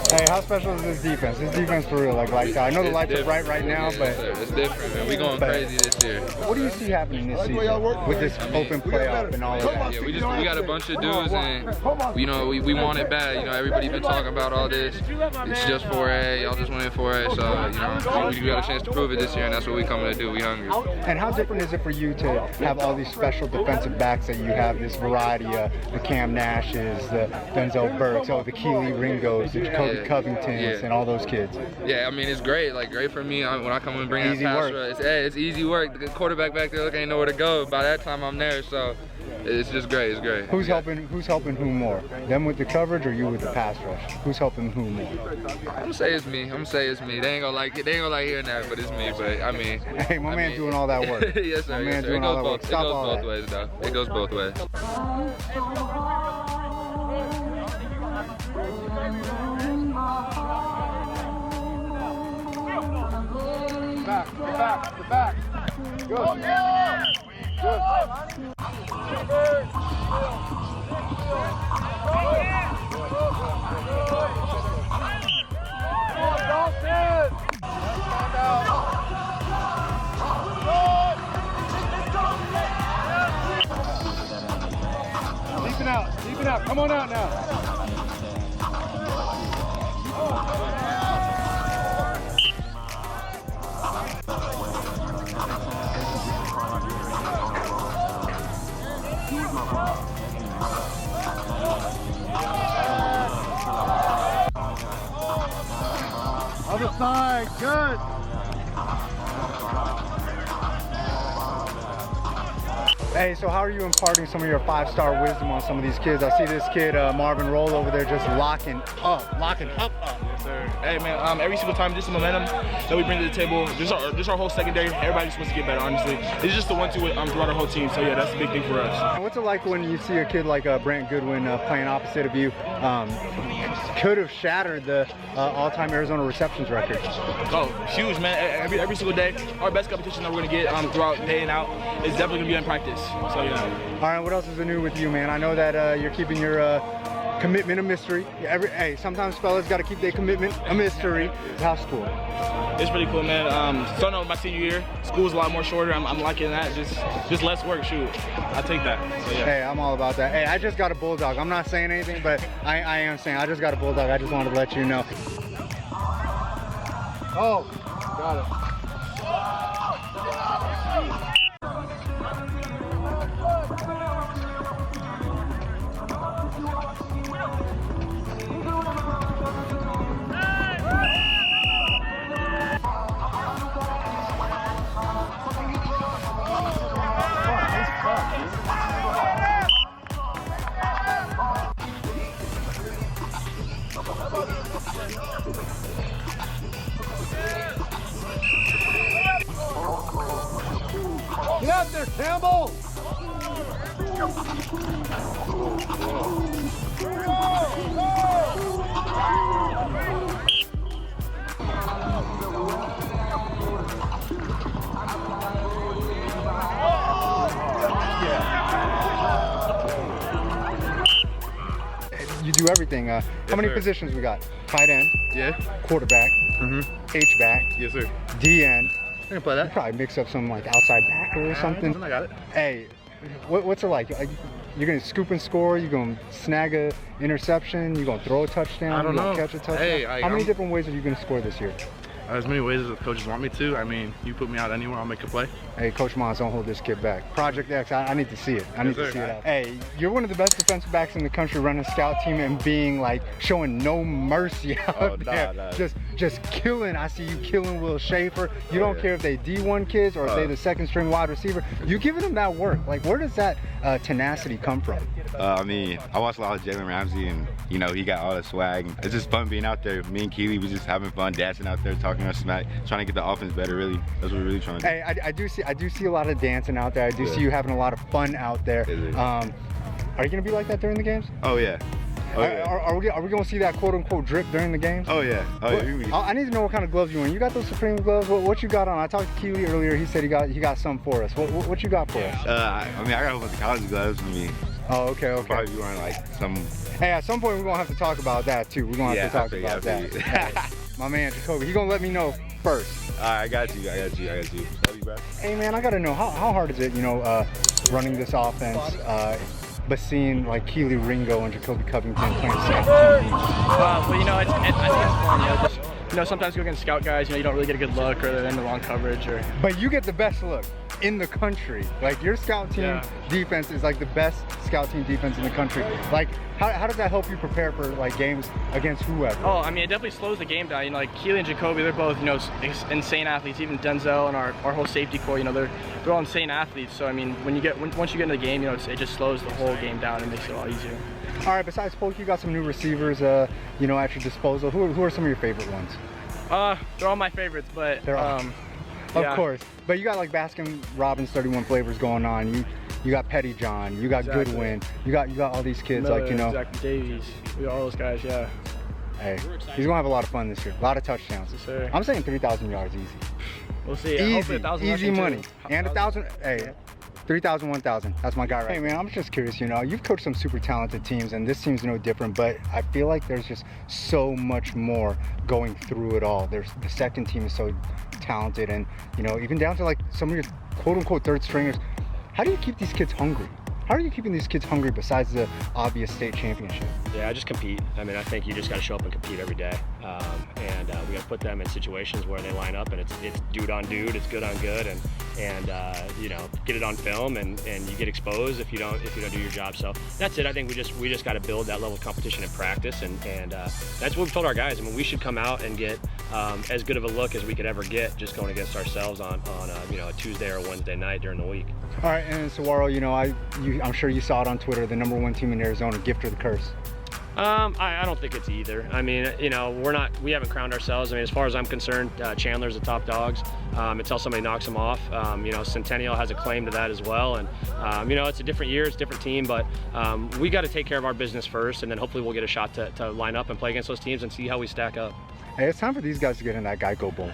Hey, how special is this defense? This defense for real, like lights out. I know the lights are bright right now, but it's different, man. We going crazy this year. What do you see happening this season with this open playoff and all of that? Yeah, we got a bunch of dudes, and we want it bad. Everybody been talking about all this. It's just 4A. Y'all just winning 4A, so we got a chance to prove it this year, and that's what we coming to do. We hungry. And how different is it for you to have all these special defensive backs that you have? This variety of the Cam Nashes, the Denzel Burks, the DB Ringos, the Covingtons, and all those kids. Yeah, I mean, it's great. Like, great for me when I come and bring that pass rush. It's easy work. The quarterback back there, ain't know where to go. By that time, I'm there, so it's just great. It's great. Who's helping who more? Them with the coverage or you with the pass rush? Who's helping who more? I'm gonna say it's me. They ain't gonna like it. They ain't gonna like hearing that, but it's me. But I mean, hey, my man doing all that work. Yes, sir. My man doing all that work. It goes both ways, though. It goes both ways. Back. Good. Oh, yeah. Good. Deep out. Come on out now. Other side, good. Hey, so how are you imparting some of your five-star wisdom on some of these kids? I see this kid, Marvin Roll, over there just locking up. Yes, sir. Hey, man, every single time, just the momentum that we bring to the table, just our whole secondary, everybody just wants to get better, honestly. It's just the 1-2 throughout our whole team, so yeah, that's a big thing for us. And what's it like when you see a kid like Brant Goodwin playing opposite of you? Could have shattered the all-time Arizona receptions record. Oh, huge, man. Every single day, our best competition that we're going to get throughout day and out is definitely going to be in practice. So, yeah. All right, what else is new with you, man? I know that you're keeping your commitment a mystery. Hey, sometimes fellas got to keep their commitment a mystery. How's school? It's pretty cool, man. Starting out with my senior year, school's a lot more shorter. I'm liking that. Just less work, shoot. I take that. So, yeah. Hey, I'm all about that. Hey, I just got a bulldog. I'm not saying anything, but I am saying I just got a bulldog. I just wanted to let you know. Oh, got it. Get out there, Campbell! You do everything. How many positions we got? Tight end. Yeah. Quarterback. H-back. Yes, sir. D-end. I can play that. You probably mix up some like outside backer or something. I got it. Hey, what's it like? You're gonna scoop and score. You're gonna snag a interception. You're gonna throw a touchdown. I don't know. Catch a touchdown. Hey, how many different ways are you gonna score this year? As many ways as the coaches want me to. I mean, you put me out anywhere, I'll make a play. Hey, Coach Mohns, don't hold this kid back. Project X, I need to see it. I need to see it out. Hey, you're one of the best defensive backs in the country running a scout team and being like, showing no mercy out there. Nah. Just killing. I see you killing Will Schaefer. You don't care if they D1 kids or if they the second string wide receiver. You giving them that work. Like, where does that tenacity come from? I mean, I watched a lot of Jalen Ramsey, and you know, he got all the swag. It's just fun being out there. Me and Keely was just having fun, dancing out there, talking our smack, trying to get the offense better. Really, that's what we're really trying to do. Hey, I do see a lot of dancing out there. I do see you having a lot of fun out there. Are you gonna be like that during the games? Oh yeah. Are we gonna see that quote unquote drip during the games? Oh yeah. I need to know what kind of gloves you wearing. You got those Supreme gloves? What you got on? I talked to Keely earlier. He said he got some for us. What you got for us? I mean, I got a whole bunch of college gloves. I mean, Oh, okay, okay. Probably be wearing like some. Hey, at some point we're gonna have to talk about that too. We're gonna have to talk about that. Hey, my man Jacoby, he gonna let me know first. All right, I got you. Love you, bro. Hey man, I gotta know how hard is it, running this offense, but seeing like Keely Ringo and Jacoby Covington playing second team. Well, I think it's fun. Sometimes you go against scout guys, you don't really get a good look, or they're in the wrong coverage, or. But you get the best look in the country. Like your scout team defense is like the best scout team defense in the country. Like, how does that help you prepare for like games against whoever? Oh, I mean, it definitely slows the game down. Like Keely and Jacoby, they're both insane athletes. Even Denzel and our whole safety core, they're all insane athletes. So I mean, once you get in the game, it just slows the whole game down and makes it a lot easier. All right. Besides Polk, you got some new receivers, at your disposal. Who are some of your favorite ones? They're all my favorites, but they're all. Of course, but you got like Baskin Robbins 31 flavors going on. You got Petty John, you got Goodwin, you got all these kids. Miller, like Exactly, Davies, we got all those guys. Yeah. Hey, he's gonna have a lot of fun this year. A lot of touchdowns. Yes, sir. I'm saying 3,000 yards easy. We'll see. Easy money. And 1,000. Hey. 3,000, 1,000. That's my guy right. Hey man, I'm just curious, you've coached some super talented teams and this team's no different, but I feel like there's just so much more going through it all. The second team is so talented and, even down to like some of your quote unquote third stringers. How do you keep these kids hungry? How are you keeping these kids hungry besides the obvious state championship? Yeah, I just compete. I mean, I think you just got to show up and compete every day. And we got to put them in situations where they line up and it's dude on dude, it's good on good, and get it on film and you get exposed if you don't do your job. So that's it. I think we just got to build that level of competition in practice, and that's what we've told our guys. I mean, we should come out and get as good of a look as we could ever get just going against ourselves on a Tuesday or a Wednesday night during the week. All right, and Saguaro, I'm sure you saw it on Twitter, the #1 team in Arizona, gift or the curse? I don't think it's either. I mean, we haven't crowned ourselves. I mean, as far as I'm concerned, Chandler's the top dogs until somebody knocks them off. Centennial has a claim to that as well. And, it's a different year, it's a different team, but we got to take care of our business first, and then hopefully we'll get a shot to line up and play against those teams and see how we stack up. Hey, it's time for these guys to get in that Geico Bowl.